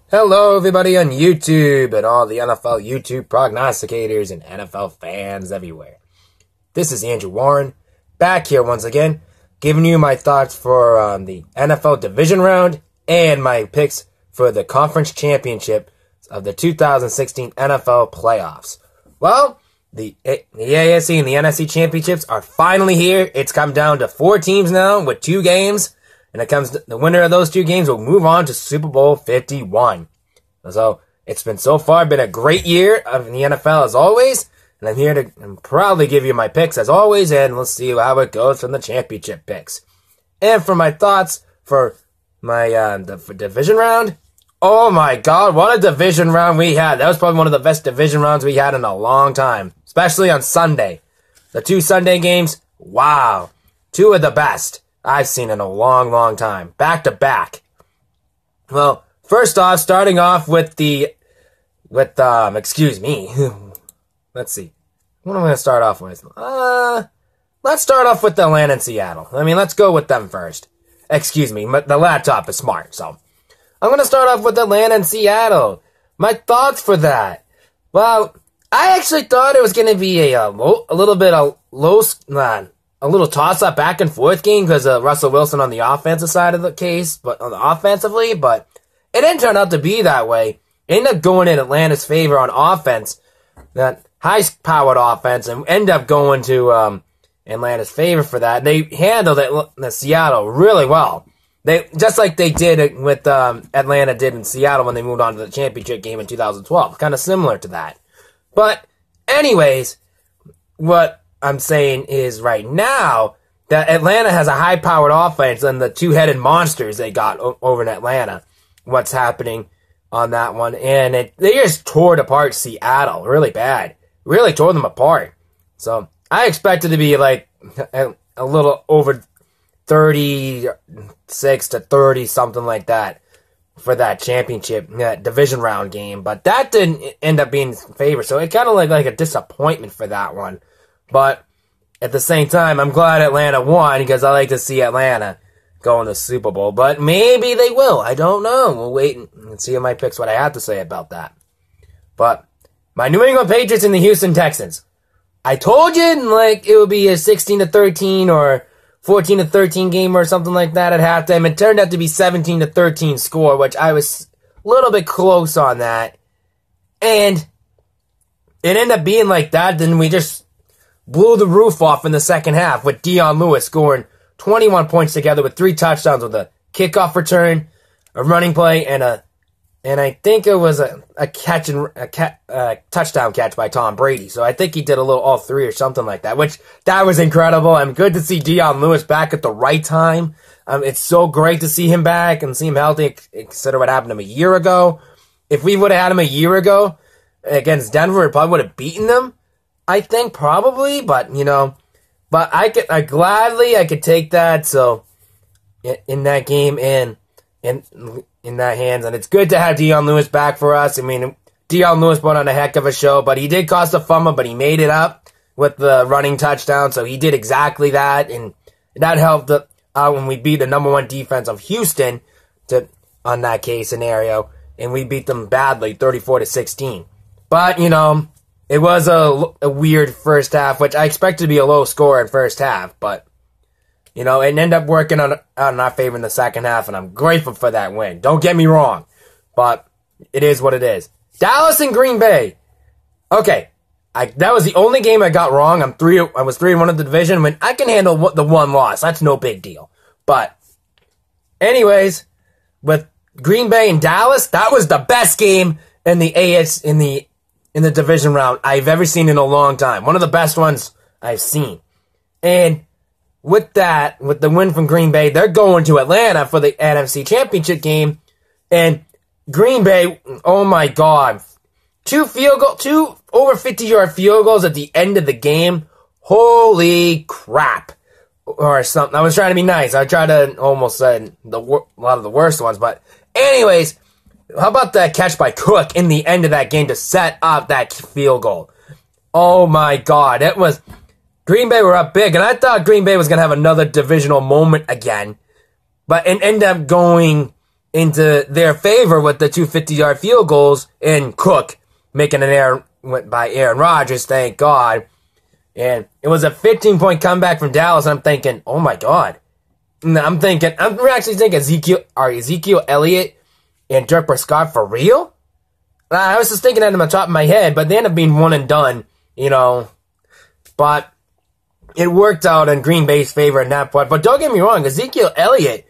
Hello, everybody on YouTube and all the NFL YouTube prognosticators and NFL fans everywhere. This is Andrew Warren, back here once again, giving you my thoughts for the NFL division round and my picks for the conference championship of the 2016 NFL playoffs. Well, the AFC and the NFC championships are finally here. It's come down to 4 teams now with 2 games. And it comes the winner of those 2 games will move on to Super Bowl 51. So it's been so far been a great year in the NFL as always. And I'm here to proudly give you my picks as always. And let's see how it goes from the championship picks. And for my thoughts for my the division round. Oh my God, what a division round we had. That was probably one of the best division rounds we had in a long time. Especially on Sunday. The 2 Sunday games, wow. 2 of the best I've seen in a long, long time. Back to back. Well, first off, starting off with excuse me. Let's see. What am I going to start off with? Let's start off with Atlanta and Seattle. Let's go with them first. Excuse me, the laptop is smart, so. I'm going to start off with Atlanta and Seattle. My thoughts for that. Well, I actually thought it was going to be a little toss-up back and forth game because of Russell Wilson on the offensive side of the case, but offensively, but it didn't turn out to be that way. It ended up going in Atlanta's favor on offense, that high-powered offense, and ended up going to Atlanta's favor for that. They handled the Seattle really well. They just like they did with Atlanta did in Seattle when they moved on to the championship game in 2012. Kind of similar to that. But anyways, what I'm saying is right now that Atlanta has a high-powered offense and the 2-headed monsters they got over in Atlanta. What's happening on that one. And they just tore apart Seattle really bad. Really tore them apart. So I expected to be like a little over 36 to 30, something like that, for that championship, that division round game. But that didn't end up being in favor. So it kind of like a disappointment for that one. But at the same time, I'm glad Atlanta won because I like to see Atlanta go in the Super Bowl. But maybe they will. I don't know. We'll wait and see in my picks what I have to say about that. But my New England Patriots and the Houston Texans. I told you it would be a 16-13 or 14-13 game or something like that at halftime. It turned out to be 17-13 score, which I was a little bit close on that. And it ended up being like that. Then we just blew the roof off in the second half with Dion Lewis scoring 21 points together with 3 touchdowns with a kickoff return, a running play, and I think it was a touchdown catch by Tom Brady. So I think he did all 3 or something like that, which that was incredible. I'm good to see Dion Lewis back at the right time. It's so great to see him back and see him healthy. Consider what happened to him a year ago. If we would have had him a year ago against Denver, we probably would have beaten them. I think probably, but but I could take that. So in that game and in that hands, and it's good to have Dion Lewis back for us. Dion Lewis put on a heck of a show, but he did cost a fumble, but he made it up with the running touchdown. So he did exactly that, and that helped when we beat the number 1 defense of Houston on that case scenario, and we beat them badly, 34-16. But it was a weird first half, which I expected to be a low score in first half, but, it ended up working out in our favor in the second half, and I'm grateful for that win. Don't get me wrong, but it is what it is. Dallas and Green Bay. Okay, that was the only game I got wrong. I was 3-1 in the division. I can handle the 1 loss. That's no big deal. But, anyways, with Green Bay and Dallas, that was the best game in the in the division round I've ever seen in a long time. One of the best ones I've seen. And with the win from Green Bay, they're going to Atlanta for the NFC Championship game. And Green Bay, oh my God, 2 over 50-yard field goals at the end of the game. Holy crap. Or something. I was trying to be nice. I tried to almost say a lot of the worst ones. But anyways, how about that catch by Cook in the end of that game to set up that field goal? Oh my God. It was Green Bay were up big, and I thought Green Bay was going to have another divisional moment again. But it ended up going into their favor with the 2 50-yard field goals and Cook making an error by Aaron Rodgers, thank God. And it was a 15-point comeback from Dallas, and I'm thinking, oh my God. And I'm actually thinking Ezekiel Elliott and Dirk Prescott for real? I was just thinking that in the top of my head, but they ended up being one and done, you know. But it worked out in Green Bay's favor in that part. But don't get me wrong, Ezekiel Elliott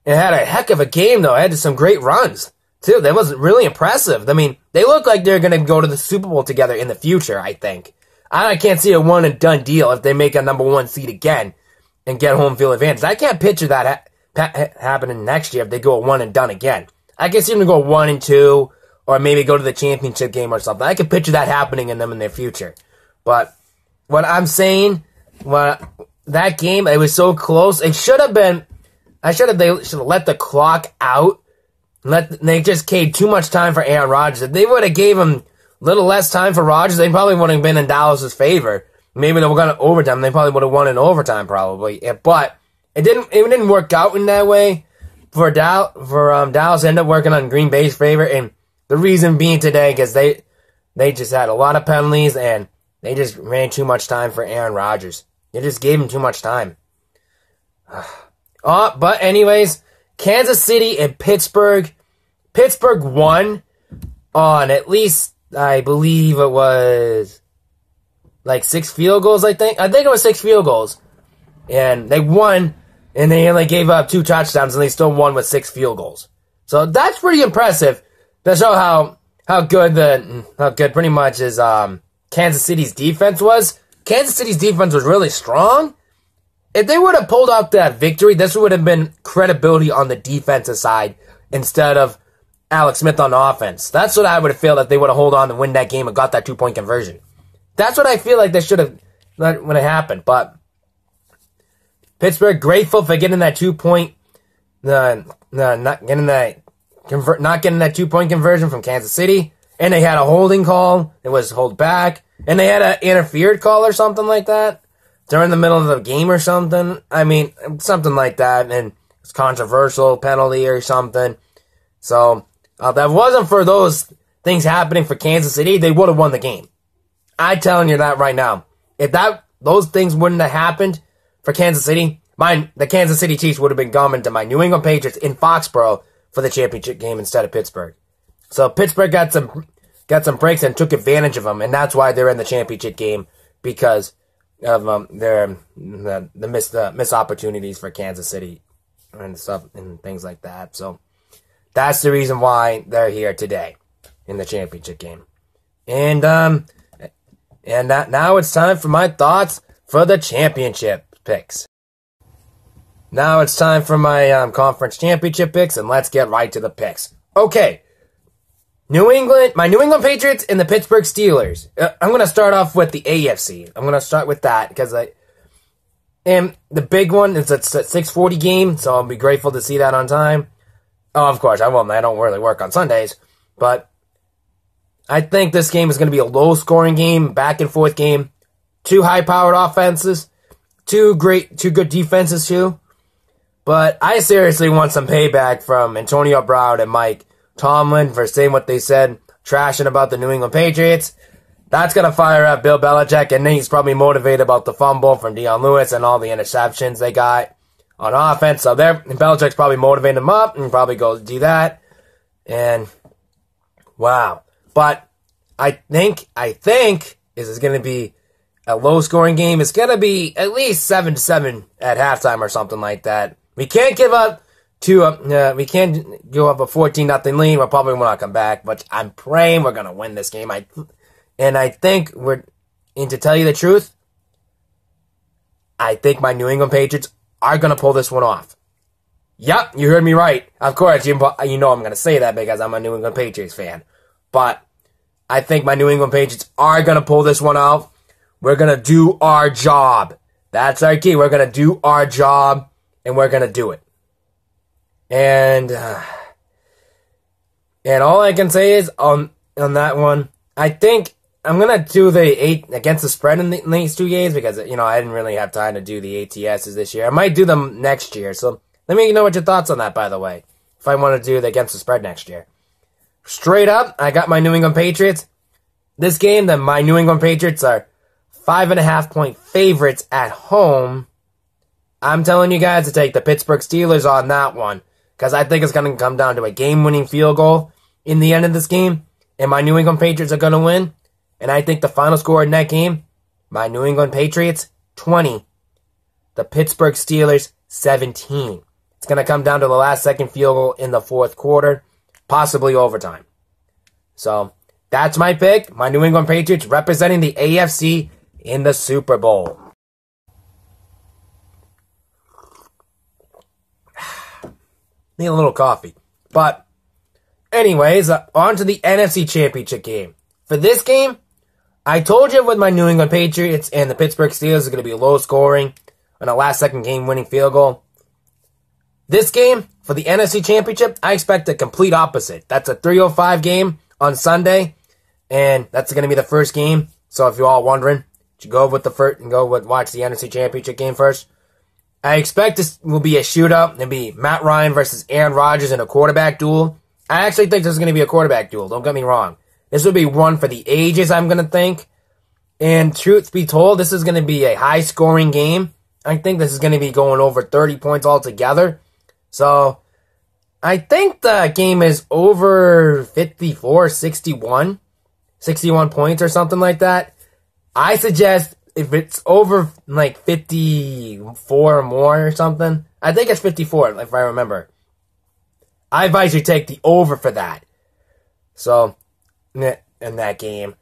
had a heck of a game, though. Had some great runs, too. That was really impressive. I mean, they look like they're going to go to the Super Bowl together in the future, I think. I can't see a one-and-done deal if they make a number 1 seed again and get home field advantage. I can't picture that happening next year if they go one-and-done again. I can see them go 1-2, or maybe go to the championship game or something. I can picture that happening in them in their future. But what I'm saying, that game, it was so close. It should have been, they should have let the clock out. They just gave too much time for Aaron Rodgers. If they would have gave him a little less time for Rodgers, they probably would have been in Dallas' favor. Maybe they were going to overtime. They probably would have won in overtime, probably. But it didn't work out in that way for Dallas. Ended up working on Green Bay's favor, and the reason being today because they just had a lot of penalties and they just ran too much time for Aaron Rodgers. They just gave him too much time. But anyways, Kansas City and Pittsburgh. Pittsburgh won on at least, I believe it was like 6 field goals, I think. I think it was 6 field goals. And they won, and they only gave up 2 touchdowns, and they still won with 6 field goals. So that's pretty impressive. To show how good pretty much is Kansas City's defense was. Kansas City's defense was really strong. If they would have pulled out that victory, this would have been credibility on the defensive side instead of Alex Smith on offense. That's what I would have felt if they would have held on to win that game and got that 2-point conversion. That's what I feel like they should have when it happened. But Pittsburgh grateful for getting that 2-point, not getting that 2-point conversion from Kansas City, and they had a holding call. It was hold back, and they had an interfered call or something like that during the middle of the game or something. I mean, something like that, and it's controversial penalty or something. So if that wasn't for those things happening for Kansas City, they would have won the game. I'm telling you that right now. If those things wouldn't have happened for Kansas City, the Kansas City Chiefs would have been coming to my New England Patriots in Foxborough for the championship game instead of Pittsburgh. So Pittsburgh got some breaks and took advantage of them, and that's why they're in the championship game, because of the missed opportunities for Kansas City and stuff and things like that. So that's the reason why they're here today in the championship game. And now it's time for my thoughts for the championship picks. Now it's time for my conference championship picks, and let's get right to the picks. Okay, my New England Patriots and the Pittsburgh Steelers. I'm going to start off with the AFC. I'm going to start with that because and the big one is a 6:40 game, so I'll be grateful to see that on time. Oh, of course, I won't. I don't really work on Sundays, but I think this game is going to be a low-scoring game, back-and-forth game. 2 high-powered offenses, 2 good defenses too. But I seriously want some payback from Antonio Brown and Mike Tomlin for saying what they said, trashing about the New England Patriots. That's going to fire up Bill Belichick, and then he's probably motivated about the fumble from Dion Lewis and all the interceptions they got on offense. So Belichick's probably motivating him up and probably goes do that. And wow. But I think this is going to be a low-scoring game. It's going to be at least 7-7 at halftime or something like that. We can't give up we can't go up a 14-0 lead. We're probably not come back, but I'm praying we're going to win this game. I think and to tell you the truth, I think my New England Patriots are going to pull this one off. Yep, you heard me right. Of course, you know I'm going to say that because I'm a New England Patriots fan. But I think my New England Patriots are going to pull this one out. We're going to do our job. That's our key. We're going to do our job, and we're going to do it. And all I can say is on that one, I think I'm going to do the 8 against the spread in these 2 games because, I didn't really have time to do the ATSs this year. I might do them next year. So let me know what your thoughts on that, by the way. if I want to do it against the spread next year. Straight up, I got my New England Patriots. This game, my New England Patriots are 5.5-point favorites at home. I'm telling you guys to take the Pittsburgh Steelers on that one, because I think it's going to come down to a game-winning field goal in the end of this game, and my New England Patriots are going to win. And I think the final score in that game, my New England Patriots, 20. The Pittsburgh Steelers, 17. It's going to come down to the last-second field goal in the fourth quarter, possibly overtime. So, that's my pick. My New England Patriots representing the AFC in the Super Bowl. Need a little coffee. But, anyways, on to the NFC Championship game. For this game, I told you with my New England Patriots and the Pittsburgh Steelers is going to be low scoring on a last-second game-winning field goal. This game, for the NFC Championship, I expect a complete opposite. That's a 3:05 game on Sunday, and that's going to be the first game. So if you're all wondering, you go with the first and watch the NFC Championship game first. I expect this will be a shootout. It'll be Matt Ryan versus Aaron Rodgers in a quarterback duel. I actually think this is going to be a quarterback duel. Don't get me wrong. This will be one for the ages, I'm going to think. And truth be told, this is going to be a high-scoring game. I think this is going to be going over 30 points altogether. So, I think the game is over 54, 61 points or something like that. I suggest if it's over like 54 or more or something, I think it's 54 if I remember. I advise you take the over for that. So, in that game.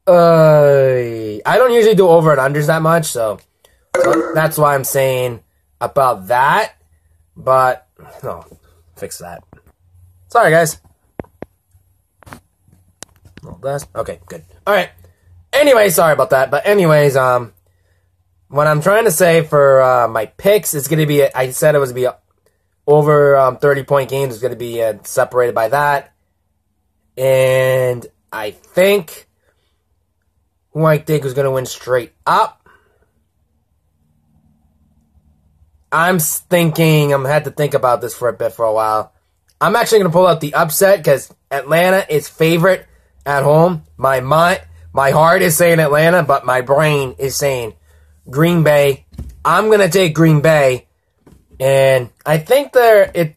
I don't usually do over and unders that much, so that's why I'm saying about that. But, no, fix that. Sorry, guys. No, that's okay, good. Alright. Anyway, sorry about that. But anyways, what I'm trying to say for my picks is going to be, I said it was going to be over 30-point games. It's going to be separated by that. And I think who I think is going to win straight up. I'm thinking, I'm had to think about this for a while. I'm actually going to pull out the upset because Atlanta is favorite at home. My heart is saying Atlanta, but my brain is saying Green Bay. I'm going to take Green Bay. And I think Atlanta's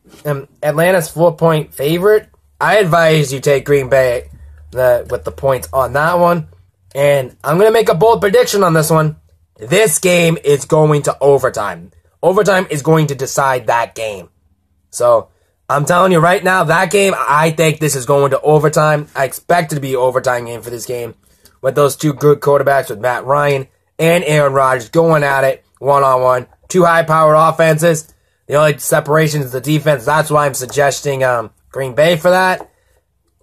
4-point favorite. I advise you take Green Bay with the points on that one. And I'm going to make a bold prediction on this one. This game is going to overtime. Overtime is going to decide that game. So, I'm telling you right now, that game, I think this is going to overtime. I expect it to be an overtime game for this game. With those two good quarterbacks with Matt Ryan and Aaron Rodgers going at it one-on-one. Two high-powered offenses. The only separation is the defense. That's why I'm suggesting Green Bay for that.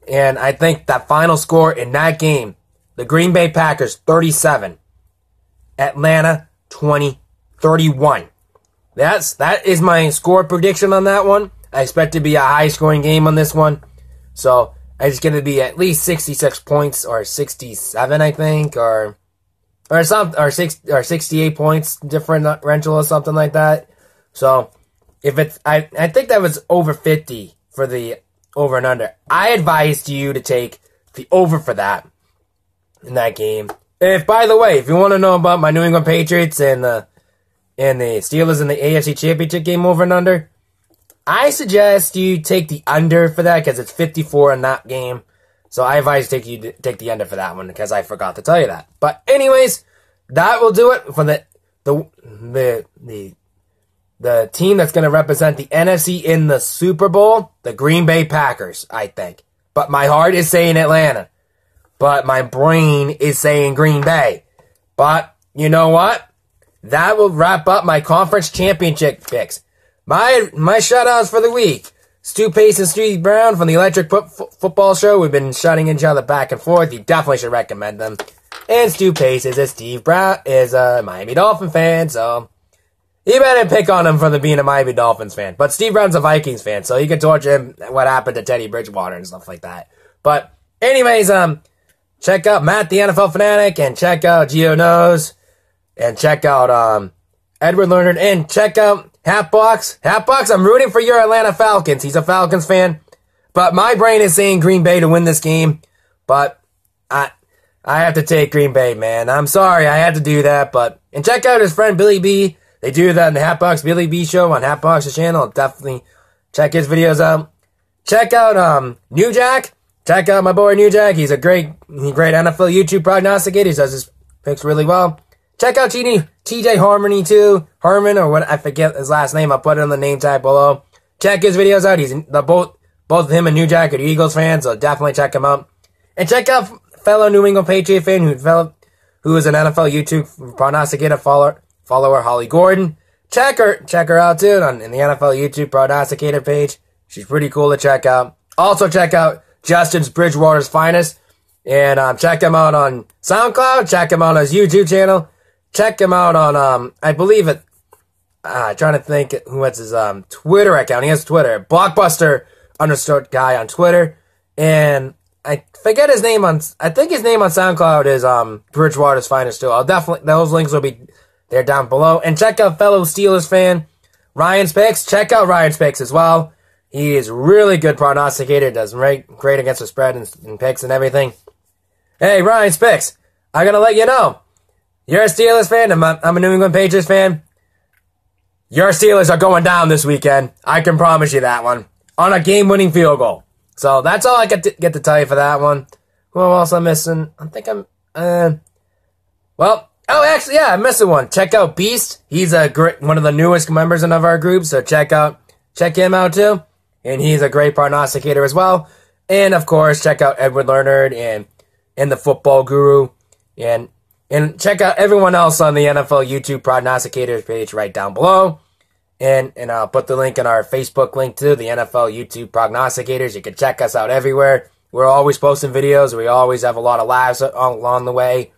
And I think that final score in that game, the Green Bay Packers 37, Atlanta 20-31. That is my score prediction on that one. I expect it to be a high-scoring game on this one. So, it's going to be at least 66 points, or 67, I think, or 68 points differential or something like that. So, if it's, I think that was over 50 for the over and under. I advised you to take the over for that in that game. If, by the way, if you want to know about my New England Patriots and the Steelers in the AFC Championship game over and under, I suggest you take the under for that because it's 54 in that game. So I advise you to take the under for that one because I forgot to tell you that. But anyways, that will do it for the team that's going to represent the NFC in the Super Bowl, the Green Bay Packers, I think. But my heart is saying Atlanta. But my brain is saying Green Bay. But you know what? That will wrap up my conference championship picks. My shout-outs for the week. Stu Pace and Steve Brown from the Electric Football Show. We've been shouting each other back and forth. You definitely should recommend them. And Stu Pace Steve Brown is a Miami Dolphin fan, so you better pick on him for being a Miami Dolphins fan. But Steve Brown's a Vikings fan, so you can torture him what happened to Teddy Bridgewater and stuff like that. But anyways, check out Matt the NFL Fanatic and check out Geo Knows and check out Edward Leonard, and check out Hatbox. Hatbox, I'm rooting for your Atlanta Falcons. He's a Falcons fan. But my brain is saying Green Bay to win this game. But I have to take Green Bay, man. I'm sorry, I had to do that. And check out his friend Billy B. They do that in the Hatbox Billy B show on Hatbox's channel. Definitely check his videos out. Check out New Jack. Check out my boy New Jack. He's a great NFL YouTube prognosticator. He does his picks really well. Check out TJ Harmony too. Herman, or what, I forget his last name. I'll put it on the name tag below. Check his videos out. He's both him and New Jack are Eagles fans, so definitely check him out. And check out fellow New England Patriot fan who is an NFL YouTube prognosticator follower Holly Gordon. Check her out too in the NFL YouTube prognosticator page. She's pretty cool to check out. Also check out Justin's Bridgewater's Finest. And check him out on SoundCloud. Check him out on his YouTube channel. Check him out on, I believe it, trying to think what's his Twitter account. He has Twitter. Blockbuster_guy on Twitter. And I forget his name I think his name on SoundCloud is Bridgewater's Finest too. Those links will be there down below. And check out fellow Steelers fan Ryan's Picks. Check out Ryan's Picks as well. He is really good prognosticator. Does great against the spread and picks and everything. Hey, Ryan's Picks. I'm going to let you know. You're a Steelers fan. I'm a New England Patriots fan. Your Steelers are going down this weekend. I can promise you that one. On a game-winning field goal. So that's all I get to tell you for that one. Who else I'm missing? I think I'm... I'm missing one. Check out Beast. He's one of the newest members of our group, so check him out too. And he's a great prognosticator as well. And of course, check out Edward Leonard and the Football Guru. And check out everyone else on the NFL YouTube prognosticators page right down below. And I'll put the link in our Facebook link too, the NFL YouTube prognosticators. You can check us out everywhere. We're always posting videos. We always have a lot of lives along the way.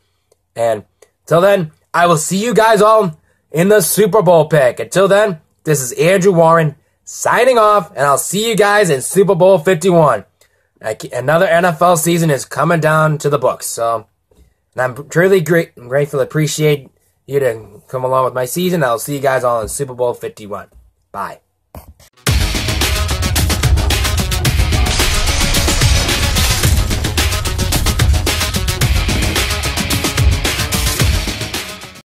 And till then, I will see you guys all in the Super Bowl pick. Until then, this is Andrew Warren signing off, and I'll see you guys in Super Bowl 51. Another NFL season is coming down to the books. So, and I'm truly grateful, appreciate you to come along with my season. I'll see you guys all in Super Bowl 51. Bye.